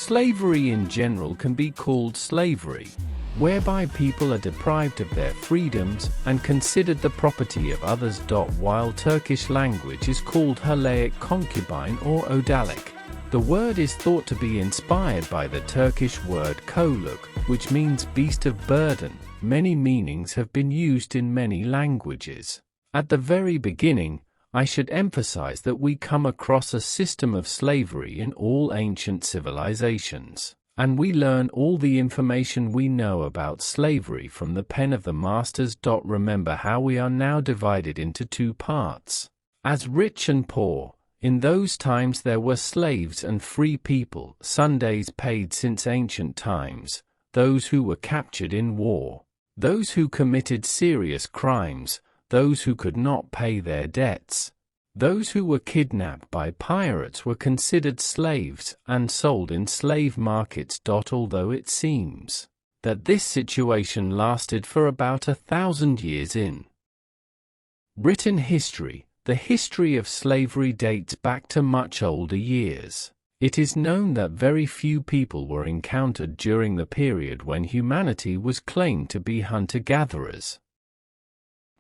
Slavery in general can be called slavery, whereby people are deprived of their freedoms and considered the property of others. While Turkish language is called halayık concubine or odalik, the word is thought to be inspired by the Turkish word koluk, which means beast of burden. Many meanings have been used in many languages. At the very beginning, I should emphasize that we come across a system of slavery in all ancient civilizations, and we learn all the information we know about slavery from the pen of the masters. Remember how we are now divided into two parts, as rich and poor. In those times there were slaves and free people, Sundays paid since ancient times, those who were captured in war, those who committed serious crimes, those who could not pay their debts. Those who were kidnapped by pirates were considered slaves and sold in slave markets. Although it seems that this situation lasted for about 1,000 years in written history, the history of slavery dates back to much older years. It is known that very few people were encountered during the period when humanity was claimed to be hunter-gatherers.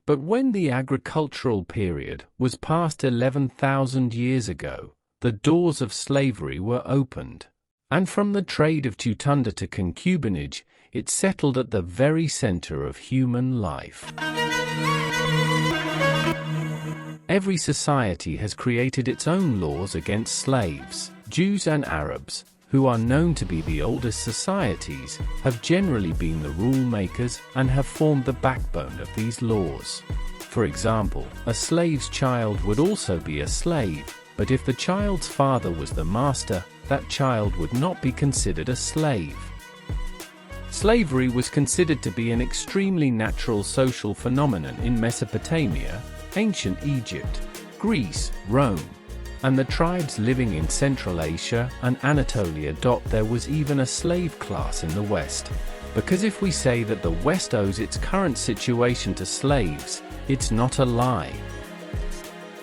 But when the agricultural period was past 11,000 years ago, the doors of slavery were opened, and from the trade of tutunda to concubinage, it settled at the very center of human life. Every society has created its own laws against slaves. Jews and Arabs, who are known to be the oldest societies, have generally been the rule makers and have formed the backbone of these laws. For example, a slave's child would also be a slave, but if the child's father was the master, that child would not be considered a slave. Slavery was considered to be an extremely natural social phenomenon in Mesopotamia, ancient Egypt, Greece, Rome, and the tribes living in Central Asia and Anatolia. There was even a slave class in the West, because if we say that the West owes its current situation to slaves, it's not a lie.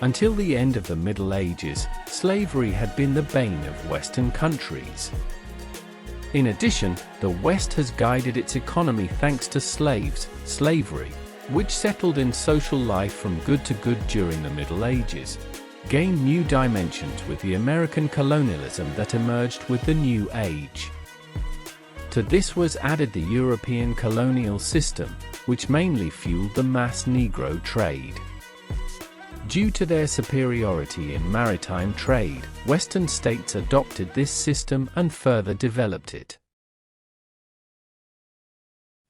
Until the end of the Middle Ages, slavery had been the bane of Western countries. In addition, the West has guided its economy thanks to slavery, which settled in social life from good to good during the Middle Ages, gained new dimensions with the American colonialism that emerged with the New Age. To this was added the European colonial system, which mainly fueled the mass Negro trade. Due to their superiority in maritime trade, Western states adopted this system and further developed it.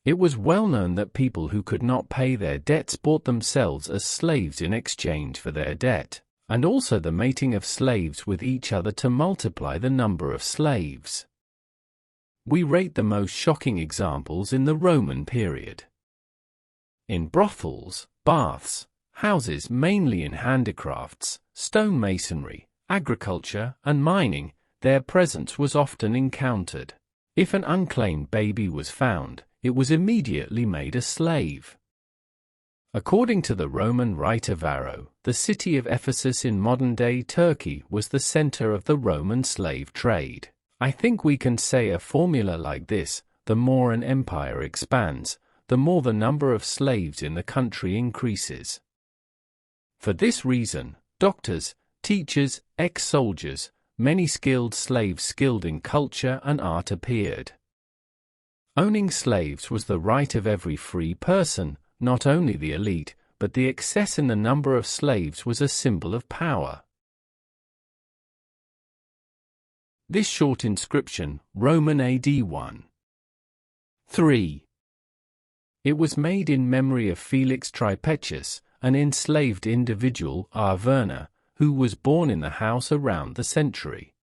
It was well known that people who could not pay their debts bought themselves as slaves in exchange for their debt, and also the mating of slaves with each other to multiply the number of slaves. We rate the most shocking examples in the Roman period. In brothels, baths, houses mainly in handicrafts, stonemasonry, agriculture, and mining, their presence was often encountered. If an unclaimed baby was found, it was immediately made a slave. According to the Roman writer Varro, the city of Ephesus in modern-day Turkey was the center of the Roman slave trade. I think we can say a formula like this: the more an empire expands, the more the number of slaves in the country increases. For this reason, doctors, teachers, ex-soldiers, many skilled slaves skilled in culture and art appeared. Owning slaves was the right of every free person, not only the elite, but the excess in the number of slaves was a symbol of power. This short inscription, Roman AD 1. 3. It was made in memory of Felix Tripetius, an enslaved individual, Arverna, who was born in the house around the century.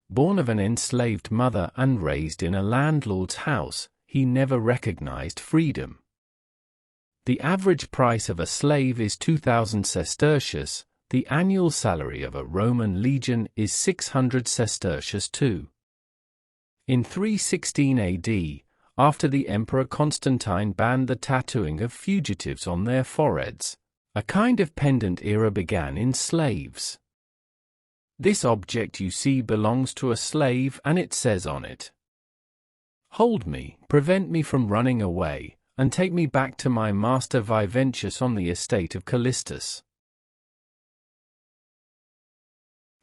Born of an enslaved mother and raised in a landlord's house, he never recognized freedom. The average price of a slave is 2,000 sestertius. The annual salary of a Roman legion is 600 sestertius too. In 316 AD, after the Emperor Constantine banned the tattooing of fugitives on their foreheads, a kind of pendant era began in slaves. This object you see belongs to a slave, and it says on it, "Hold me, prevent me from running away, and take me back to my master Viventus on the estate of Callistus."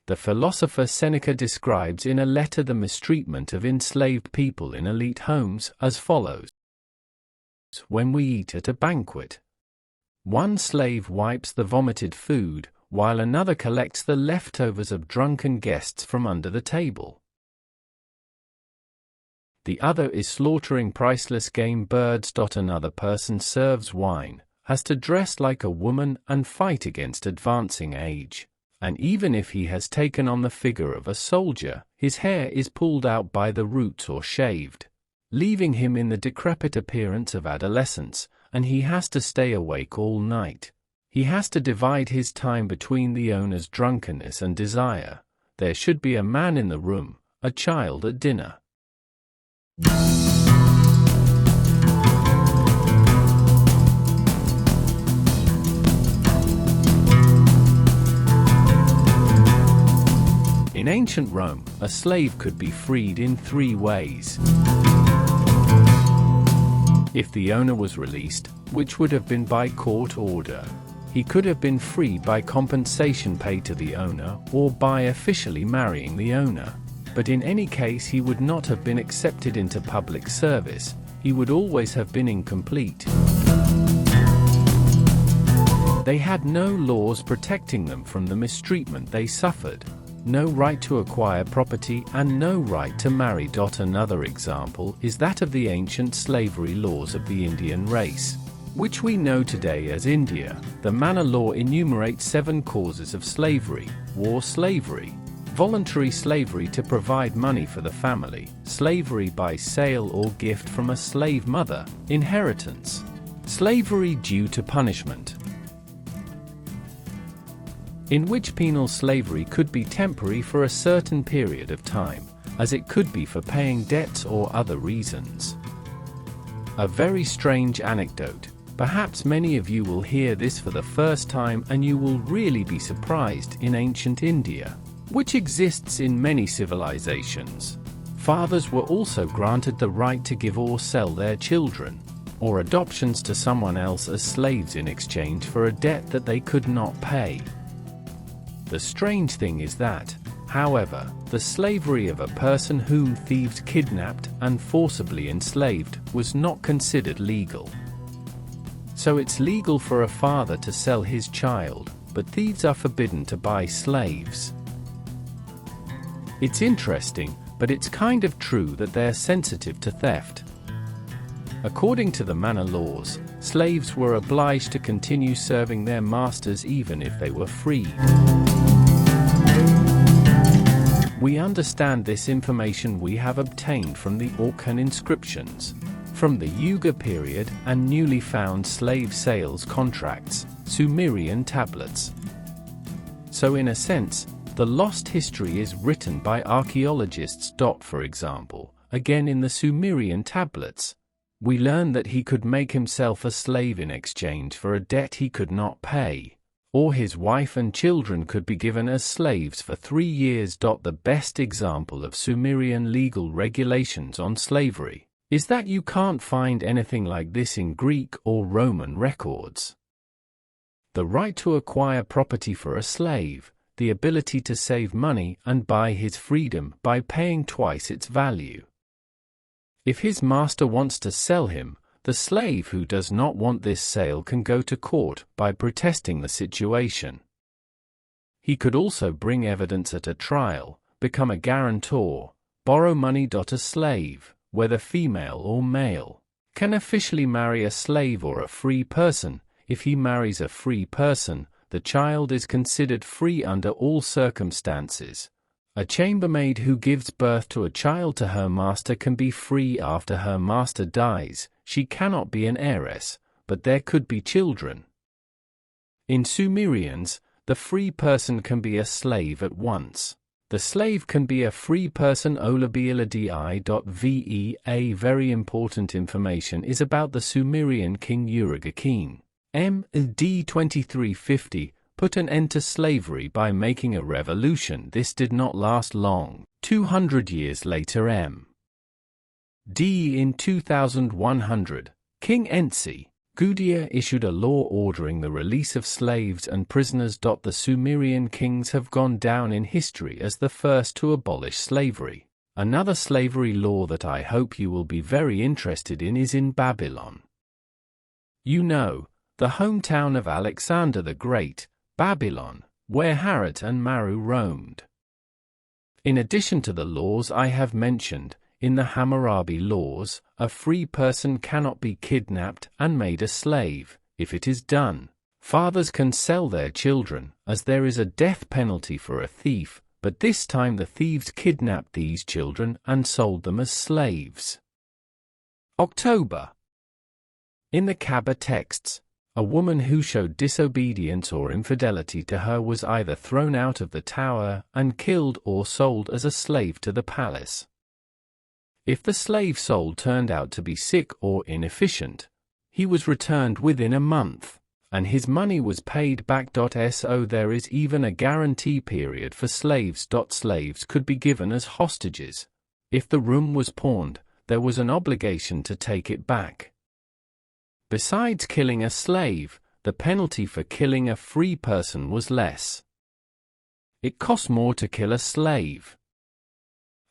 The philosopher Seneca describes in a letter the mistreatment of enslaved people in elite homes as follows. When we eat at a banquet, one slave wipes the vomited food, while another collects the leftovers of drunken guests from under the table. The other is slaughtering priceless game birds. Another person serves wine, has to dress like a woman and fight against advancing age. And even if he has taken on the figure of a soldier, his hair is pulled out by the roots or shaved, leaving him in the decrepit appearance of adolescence, and he has to stay awake all night. He has to divide his time between the owner's drunkenness and desire. There should be a man in the room, a child at dinner. In ancient Rome, a slave could be freed in 3 ways. If the owner was released, which would have been by court order, he could have been freed by compensation paid to the owner or by officially marrying the owner. But in any case, he would not have been accepted into public service. He would always have been incomplete. They had no laws protecting them from the mistreatment they suffered. No right to acquire property and no right to marry. Another example is that of the ancient slavery laws of the Indian race, which we know today as India. The Manor Law enumerates 7 causes of slavery: war slavery, voluntary slavery to provide money for the family, slavery by sale or gift from a slave mother, inheritance, slavery due to punishment, in which penal slavery could be temporary for a certain period of time, as it could be for paying debts or other reasons. A very strange anecdote. Perhaps many of you will hear this for the first time, and you will really be surprised. In ancient India, which exists in many civilizations, fathers were also granted the right to give or sell their children, or adoptions, to someone else as slaves in exchange for a debt that they could not pay. The strange thing is that, however, the slavery of a person whom thieves kidnapped and forcibly enslaved was not considered legal. So it's legal for a father to sell his child, but thieves are forbidden to buy slaves. It's interesting, but it's kind of true that they're sensitive to theft. According to the Manor Laws, slaves were obliged to continue serving their masters even if they were freed. We understand this information we have obtained from the Orkhon inscriptions, from the Yuga period and newly found slave sales contracts, Sumerian tablets. So in a sense, the lost history is written by archaeologists. For example, again in the Sumerian tablets, we learn that he could make himself a slave in exchange for a debt he could not pay, or his wife and children could be given as slaves for 3 years. The best example of Sumerian legal regulations on slavery is that you can't find anything like this in Greek or Roman records. The right to acquire property for a slave, the ability to save money and buy his freedom by paying twice its value. If his master wants to sell him, the slave who does not want this sale can go to court by protesting the situation. He could also bring evidence at a trial, become a guarantor, borrow money. A slave, whether female or male, can officially marry a slave or a free person. If he marries a free person, the child is considered free under all circumstances. A chambermaid who gives birth to a child to her master can be free after her master dies. She cannot be an heiress, but there could be children. In Sumerians, the free person can be a slave at once. The slave can be a free person. A very important information is about the Sumerian king Urugagene. M.D. 2350, put an end to slavery by making a revolution. This did not last long. 200 years later in 2100, King Ensi Gudea issued a law ordering the release of slaves and prisoners. The Sumerian kings have gone down in history as the first to abolish slavery. Another slavery law that I hope you will be very interested in is in Babylon. You know, the hometown of Alexander the Great, Babylon, where Harut and Maru roamed. In addition to the laws I have mentioned, in the Hammurabi laws, a free person cannot be kidnapped and made a slave. If it is done, fathers can sell their children, as there is a death penalty for a thief, but this time the thieves kidnapped these children and sold them as slaves. October. In the Kaaba texts, a woman who showed disobedience or infidelity to her was either thrown out of the tower and killed or sold as a slave to the palace. If the slave sold turned out to be sick or inefficient, he was returned within a month, and his money was paid back. So there is even a guarantee period for slaves. Slaves could be given as hostages. If the room was pawned, there was an obligation to take it back. Besides killing a slave, the penalty for killing a free person was less. It cost more to kill a slave.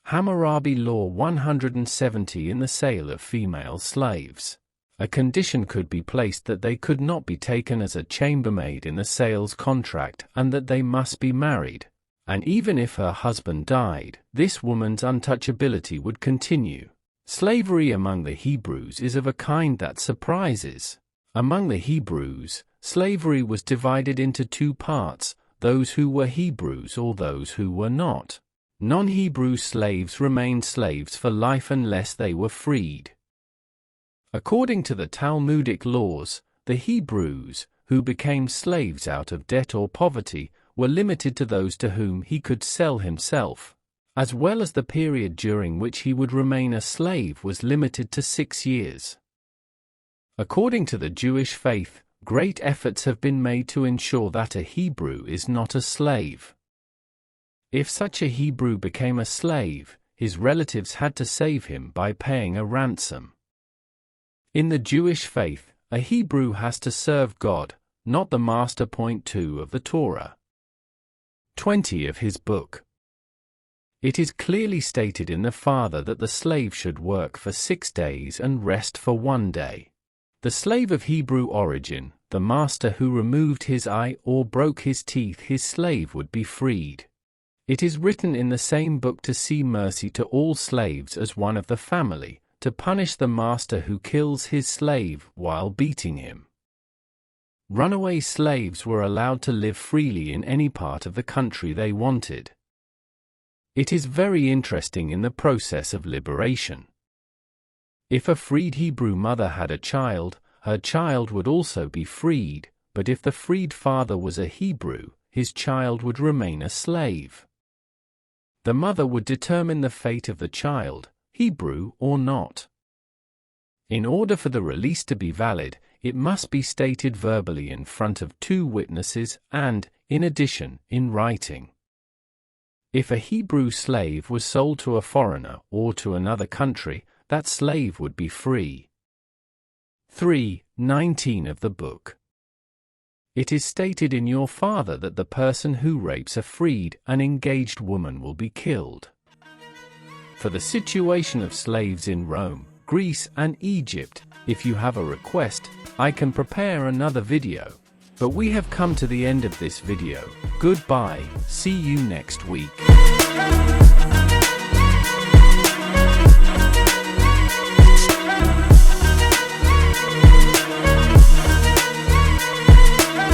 Hammurabi Law 170. In the sale of female slaves, a condition could be placed that they could not be taken as a chambermaid in the sales contract and that they must be married, and even if her husband died, this woman's untouchability would continue. Slavery among the Hebrews is of a kind that surprises. Among the Hebrews, slavery was divided into two parts, those who were Hebrews or those who were not. Non-Hebrew slaves remained slaves for life unless they were freed. According to the Talmudic laws, the Hebrews, who became slaves out of debt or poverty, were limited to those to whom he could sell himself, as well as the period during which he would remain a slave was limited to 6 years. According to the Jewish faith, great efforts have been made to ensure that a Hebrew is not a slave. If such a Hebrew became a slave, his relatives had to save him by paying a ransom. In the Jewish faith, a Hebrew has to serve God, not the master. 2 of the Torah 20 of his book. It is clearly stated in the Father that the slave should work for 6 days and rest for 1 day. The slave of Hebrew origin, the master who removed his eye or broke his teeth, his slave would be freed. It is written in the same book to see mercy to all slaves as one of the family, to punish the master who kills his slave while beating him. Runaway slaves were allowed to live freely in any part of the country they wanted. It is very interesting in the process of liberation. If a freed Hebrew mother had a child, her child would also be freed, but if the freed father was a Hebrew, his child would remain a slave. The mother would determine the fate of the child, Hebrew or not. In order for the release to be valid, it must be stated verbally in front of 2 witnesses and, in addition, in writing. If a Hebrew slave was sold to a foreigner or to another country, that slave would be free. 3:19 of the book. It is stated in your Father that the person who rapes a freed and engaged woman will be killed. For the situation of slaves in Rome, Greece and Egypt, if you have a request, I can prepare another video. But we have come to the end of this video. Goodbye, see you next week.